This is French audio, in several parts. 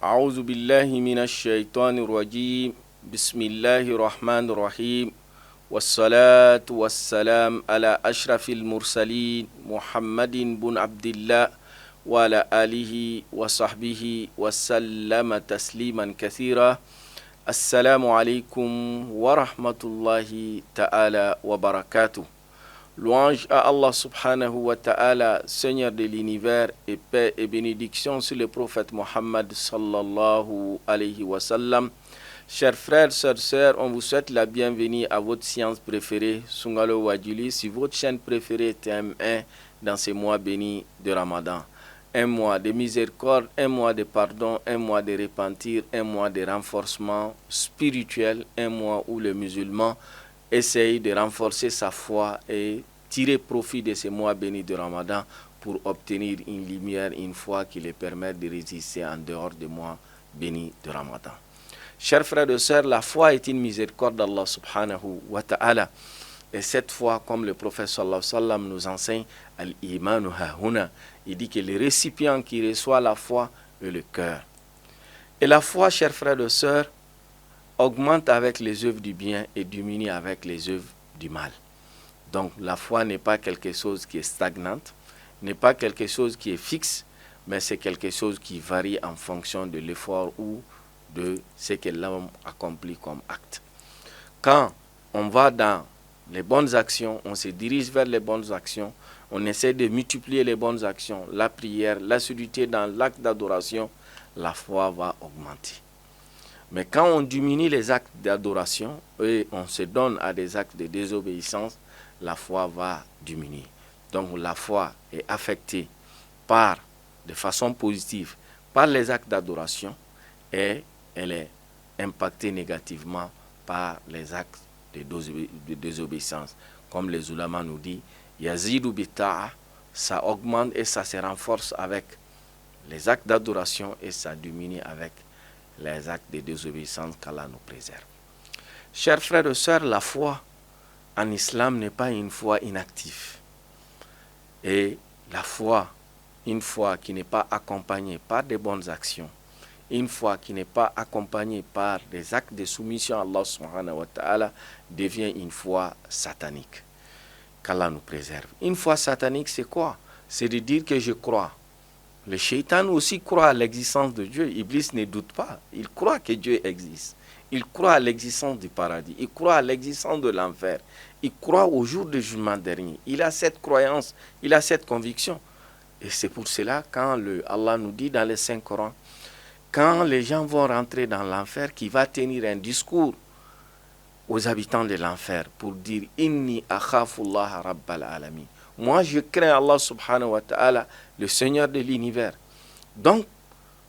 أعوذ بالله من الشيطان الرجيم بسم الله الرحمن الرحيم والصلاة والسلام على أشرف المرسلين محمد بن عبد الله وعلى آله وصحبه وسلم تسليما كثيرا. السلام عليكم ورحمة الله تعالى وبركاته. Louange à Allah subhanahu wa ta'ala, Seigneur de l'univers, et paix et bénédiction sur le prophète Mohammed sallallahu alayhi wa sallam. Chers frères, sœurs, on vous souhaite la bienvenue à votre séance préférée, Sungalo Wadjili, sur votre chaîne préférée TM1 dans ces mois bénis de Ramadan. Un mois de miséricorde, un mois de pardon, un mois de repentir, un mois de renforcement spirituel, un mois où le musulman essaye de renforcer sa foi et tirer profit de ces mois bénis de Ramadan pour obtenir une lumière, une foi qui les permette de résister en dehors des mois bénis de Ramadan. Chers frères et sœurs, la foi est une miséricorde d'Allah subhanahu wa ta'ala. Et cette foi, comme le prophète sallallahu alayhi wa sallam nous enseigne, al-imanu hahuna, il dit que le récipient qui reçoit la foi est le cœur. Et la foi, chers frères et sœurs, augmente avec les œuvres du bien et diminue avec les œuvres du mal. Donc la foi n'est pas quelque chose qui est stagnante, n'est pas quelque chose qui est fixe, mais c'est quelque chose qui varie en fonction de l'effort ou de ce que l'homme accomplit comme acte. Quand on va dans les bonnes actions, on se dirige vers les bonnes actions, on essaie de multiplier les bonnes actions, la prière, l'assiduité dans l'acte d'adoration, la foi va augmenter. Mais quand on diminue les actes d'adoration et on se donne à des actes de désobéissance, la foi va diminuer. Donc la foi est affectée de façon positive par les actes d'adoration et elle est impactée négativement par les actes de désobéissance. Comme les ulama nous disent, yazidu bita'a, ça augmente et ça se renforce avec les actes d'adoration et ça diminue avec les actes de désobéissance qu'Allah nous préserve. Chers frères et sœurs, la foi en islam n'est pas une foi inactive. Et la foi, une foi qui n'est pas accompagnée par des bonnes actions, une foi qui n'est pas accompagnée par des actes de soumission à Allah subhanahu wa ta'ala, devient une foi satanique. Qu'Allah nous préserve. Une foi satanique, c'est quoi? C'est de dire que je crois. Le shaitan aussi croit à l'existence de Dieu. Iblis ne doute pas. Il croit que Dieu existe. Il croit à l'existence du paradis. Il croit à l'existence de l'enfer. Il croit au jour du jugement dernier. Il a cette croyance, il a cette conviction. Et c'est pour cela, quand Allah nous dit dans les Saint-Coran, quand les gens vont rentrer dans l'enfer, qu'il va tenir un discours aux habitants de l'enfer pour dire « Inni akhafullah rabbal alamin ». Moi, je crains Allah subhanahu wa ta'ala, le Seigneur de l'univers. Donc,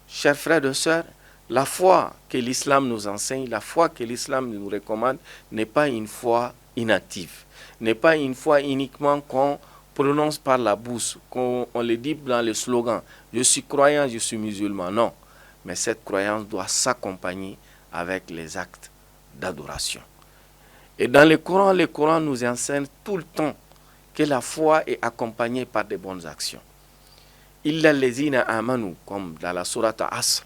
chers frères et sœurs, la foi que l'islam nous enseigne, la foi que l'islam nous recommande, n'est pas une foi inactive, n'est pas une foi uniquement qu'on prononce par la bouche, qu'on le dit dans le slogan « Je suis croyant, je suis musulman ». Non, mais cette croyance doit s'accompagner avec les actes d'adoration. Et dans le Coran nous enseigne tout le temps que la foi est accompagnée par de bonnes actions. Illa allazina amanu, comme dans la sourate Asr,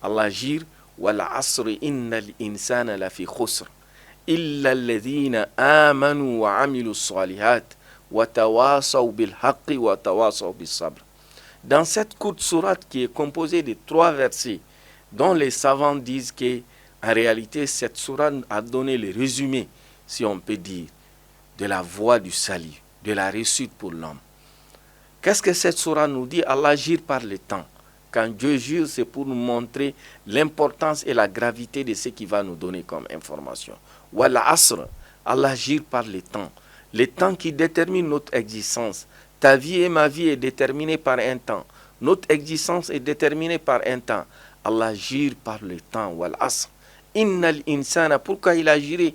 Allah jure wal asri innal insana lafi khusr illa allazina amanu wa amilu salihat wa tawasaw bil haqqi wa tawasaw bis sabr. Dans cette courte sourate qui est composée de 3 versets, dont les savants disent que en réalité cette sourate a donné le résumé, si on peut dire, de la voie du salut, de la réussite pour l'homme. Qu'est-ce que cette sourate nous dit? Allah jure par le temps. Quand Dieu jure, c'est pour nous montrer l'importance et la gravité de ce qu'il va nous donner comme information. Wal asr, Allah jure par le temps qui détermine notre existence. Ta vie et ma vie est déterminée par un temps. Notre existence est déterminée par un temps. Allah jure par le temps. Wal asr. Innal insana, pourquoi il a juré?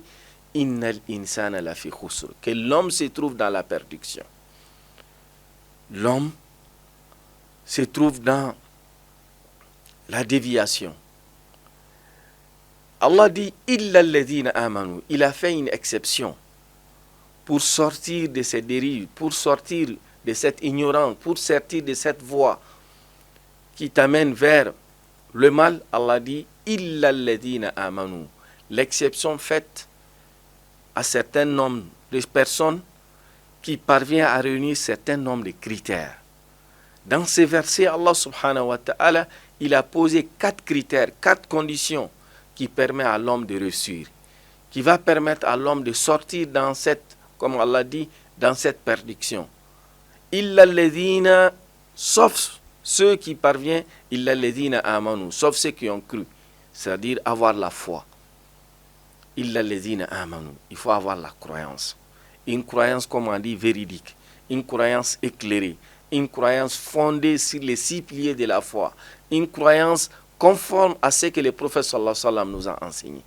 Innal insana lafi khusr, que l'homme se trouve dans la perdition. L'homme se trouve dans la déviation. Allah dit illa alladhina amanu, il a fait une exception pour sortir de ces dérives, pour sortir de cette ignorance, pour sortir de cette voie qui t'amène vers Le mal, Allah dit illa alladhina amanu. L'exception faite à certain nombre de personnes qui parviennent à réunir certain nombre de critères. Dans ces versets, Allah subhanahu wa ta'ala, il a posé 4 critères, 4 conditions qui permettent à l'homme de réussir, qui va permettre à l'homme de sortir dans cette, comme Allah dit, dans cette perdition. Illa alladhina, sauf ceux qui parviennent, illa alladhina amanu, sauf ceux qui ont cru, c'est-à-dire avoir la foi. Illa alladhina amanu, il faut avoir la croyance. Une croyance, comme on dit, véridique, une croyance éclairée, une croyance fondée sur les 6 piliers de la foi, une croyance conforme à ce que le prophète sallallahu alayhi wa sallam nous a enseigné.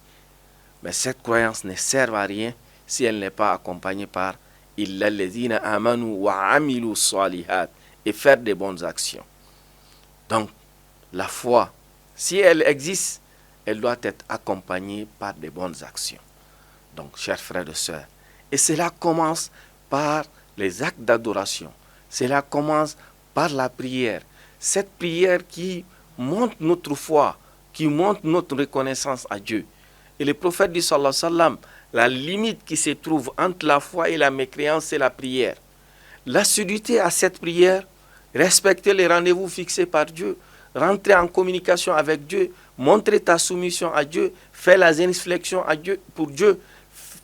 Mais cette croyance ne sert à rien si elle n'est pas accompagnée par illa alladhina amanu wa amilu salihat, et faire de bonnes actions. Donc, la foi, si elle existe, elle doit être accompagnée par de bonnes actions. Donc, chers frères et sœurs, et cela commence par les actes d'adoration. Cela commence par la prière. Cette prière qui montre notre foi, qui montre notre reconnaissance à Dieu. Et le prophète dit sallallahu alayhi wa sallam, la limite qui se trouve entre la foi et la mécréance, c'est la prière. L'assiduité à cette prière, respecter les rendez-vous fixés par Dieu, rentrer en communication avec Dieu, montrer ta soumission à Dieu, faire la génuflexion à Dieu, pour Dieu,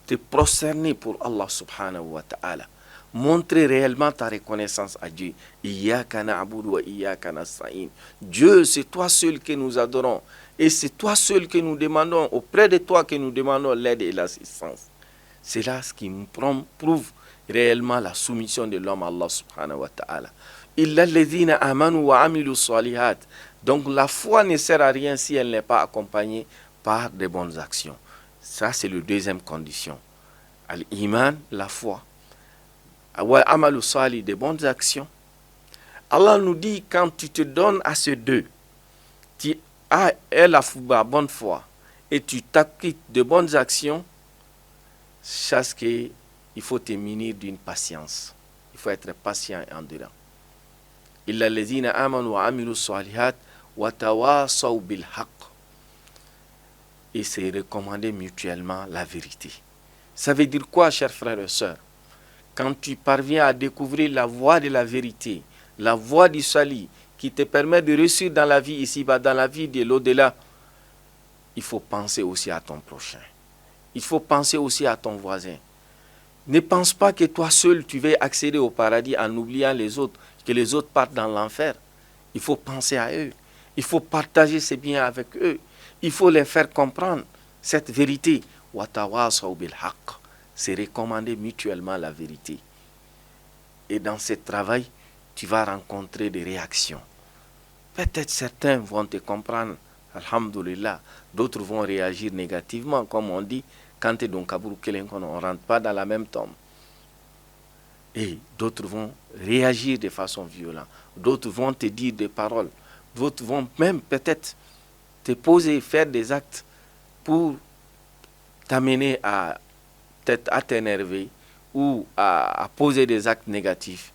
te prosterner pour Allah subhanahu wa ta'ala. Montrer réellement ta reconnaissance à Dieu. Iyyaka na'budu wa iyyaka nasta'in. Dieu, c'est toi seul que nous adorons. Et c'est toi seul que nous demandons, auprès de toi que nous demandons l'aide et l'assistance. C'est là ce qui prouve réellement la soumission de l'homme à Allah subhanahu wa ta'ala. Illa alladhina amanu wa amilu salihat. Donc la foi ne sert à rien si elle n'est pas accompagnée par de bonnes actions. Ça, c'est la deuxième condition. Al-Iman, la foi. Wa amalu salih, de bonnes actions. Allah nous dit, quand tu te donnes à ces deux, tu as la bonne foi et tu t'acquittes de bonnes actions, sache qu'il faut te munir d'une patience. Il faut être patient et endurant. Illa alladhina amanu wa amilu salihat wa tawasaw bil haqq. Et c'est recommander mutuellement la vérité. Ça veut dire quoi, chers frères et sœurs? Quand tu parviens à découvrir la voie de la vérité, la voie du salut, qui te permet de réussir dans la vie ici-bas, dans la vie de l'au-delà, il faut penser aussi à ton prochain. Il faut penser aussi à ton voisin. Ne pense pas que toi seul, tu vas accéder au paradis en oubliant les autres, que les autres partent dans l'enfer. Il faut penser à eux. Il faut partager ses biens avec eux. Il faut les faire comprendre cette vérité. Watawasaw bil haqq. C'est recommander mutuellement la vérité. Et dans ce travail, tu vas rencontrer des réactions. Peut-être certains vont te comprendre, alhamdulillah. D'autres vont réagir négativement, comme on dit, quand tu es dans Kabourou Kelenkon, on ne rentre pas dans la même tombe. Et d'autres vont réagir de façon violente. D'autres vont te dire des paroles. D'autres vont même peut-être te poser, faire des actes pour t'amener à t'énerver ou à poser des actes négatifs.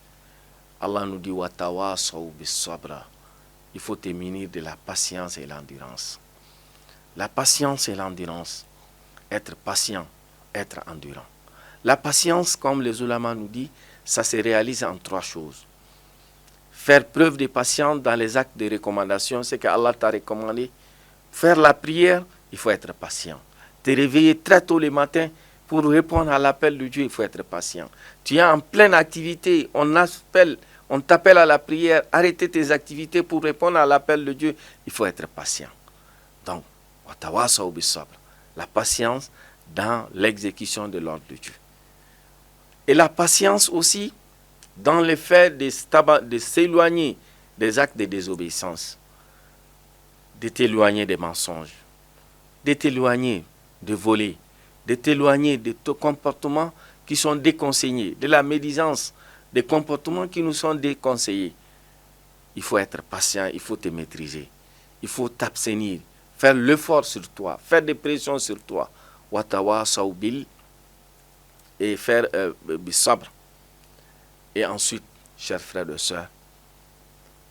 Allah nous dit watawasaw bis sabra. Il faut te munir de la patience et l'endurance. La patience et l'endurance. Être patient, être endurant. La patience, comme les ulama nous disent, ça se réalise en 3 choses. Faire preuve de patience dans les actes de recommandation, c'est que Allah t'a recommandé. Faire la prière, il faut être patient. Te réveiller très tôt le matin pour répondre à l'appel de Dieu, il faut être patient. Tu es en pleine activité, on t'appelle à la prière, arrêter tes activités pour répondre à l'appel de Dieu, il faut être patient. Donc, watawasaw bis sabr. La patience dans l'exécution de l'ordre de Dieu. Et la patience aussi dans le fait de s'éloigner des actes de désobéissance, de t'éloigner des mensonges, de t'éloigner de voler, de t'éloigner de tes comportements qui sont déconseillés, de la médisance, des comportements qui nous sont déconseillés. Il faut être patient, il faut te maîtriser, il faut t'abstenir, faire l'effort sur toi, faire des pressions sur toi. Watawasaw bil et faire bisabr. Et ensuite, chers frères et sœurs,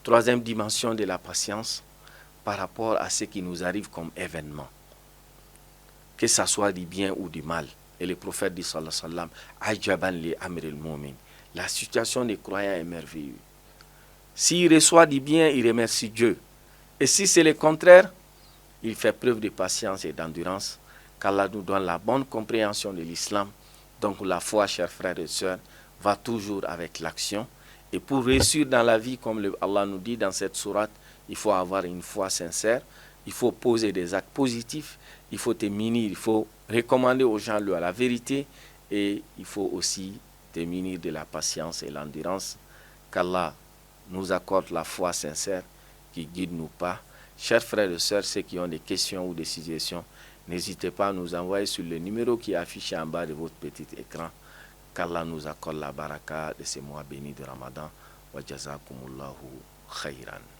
troisième dimension de la patience, par rapport à ce qui nous arrive comme événement, que ça soit du bien ou du mal. Et le prophète dit sallallahu alayhi wa sallam, ajaban li amril mu'min. La situation des croyants est merveilleuse. S'il reçoit du bien, il remercie Dieu. Et si c'est le contraire, il fait preuve de patience et d'endurance, qu'Allah nous donne la bonne compréhension de l'islam. Donc la foi, chers frères et sœurs, va toujours avec l'action. Et pour réussir dans la vie, comme Allah nous dit dans cette sourate, il faut avoir une foi sincère, il faut poser des actes positifs, il faut te munir, il faut recommander aux gens la vérité, et il faut aussi te munir de la patience et l'endurance. Qu'Allah nous accorde la foi sincère qui guide nos pas. Chers frères et sœurs, ceux qui ont des questions ou des suggestions, n'hésitez pas à nous envoyer sur le numéro qui est affiché en bas de votre petit écran. Qu'Allah nous accorde la baraka de ces mois bénis de Ramadan. Wa jazakumullahu khayran.